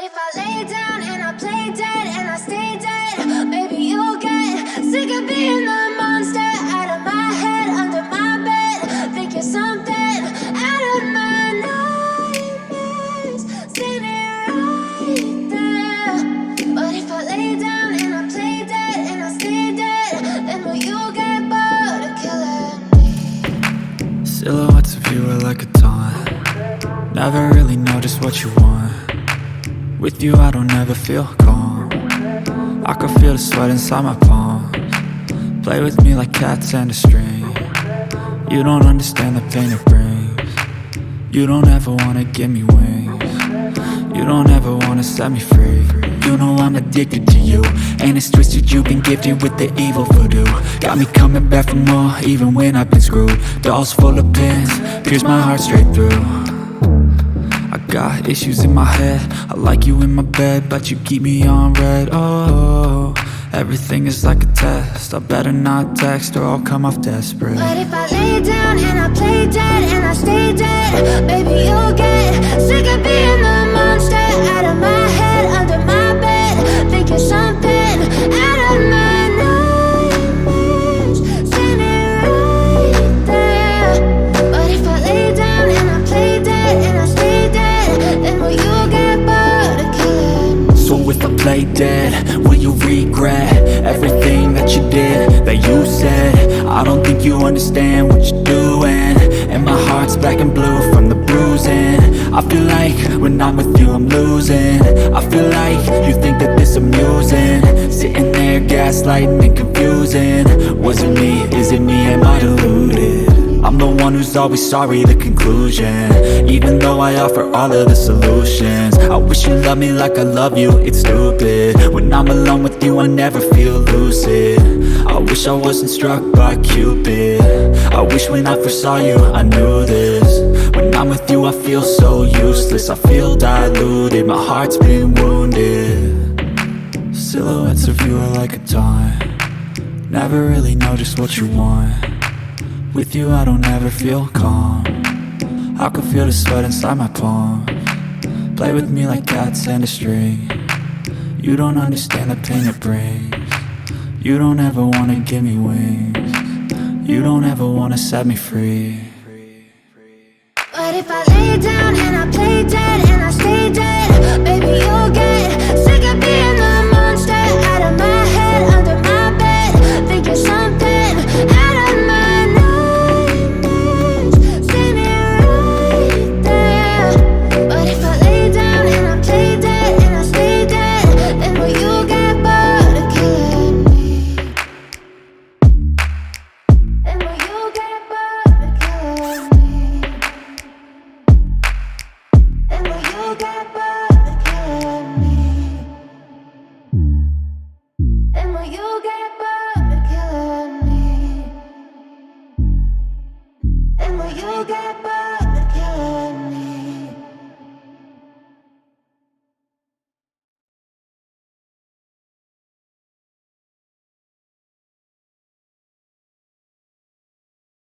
if I lay down and I play dead and I stay dead? Maybe you'll get sick of being the monster out of my head, under my bed. Think you're something out of my nightmares, standing right there. But if I lay down and I play dead and I stay dead, then will you get bored of killing me? Silhouettes of you are like a taunt. Never really know just what you want. With you I don't ever feel calm. I can feel the sweat inside my palms. Play with me like cats and a string. You don't understand the pain it brings. You don't ever wanna give me wings. You don't ever wanna set me free. You know I'm addicted to you, and it's twisted, you've been gifted with the evil voodoo. Got me coming back for more, even when I've been screwed. Dolls full of pins, pierce my heart straight through. I got issues in my head, I like you in my bed, but you keep me on red. Oh, everything is like a test, I better not text or I'll come off desperate. But if I lay down and I play dead and I stay dead, baby you'll get sick of being the monster out of my head, under my bed. Think you're something out of my nightmares, standing right there. But if I lay down and I play dead and I stay dead, then will you get bored of killing me? So if I play dead, will you regret everything that you did, that you said? I don't think you understand what you're doing, and my heart's black and blue from the bruising. I feel like when I'm with you I'm losing. I feel like you think that this amusing, sitting there gaslighting and confusing. Was it me? Is it me? Am I deluded? I'm the one who's always sorry, the conclusion, even though I offer all of the solutions. I wish you loved me like I love you, it's stupid. When I'm alone with you I never feel lucid. I wish I wasn't struck by Cupid. I wish when I first saw you I knew this. When I'm with you I feel so useless, I feel diluted, my heart's been wounded. Silhouettes of you are like a taunt. Never really know just what you want. With you I don't ever feel calm. I can feel the sweat inside my palms. Play with me like cats and a string. You don't understand the pain it brings. You don't ever wanna give me wings. You don't ever wanna set me free. But if I lay down and I play dead and I stay dead,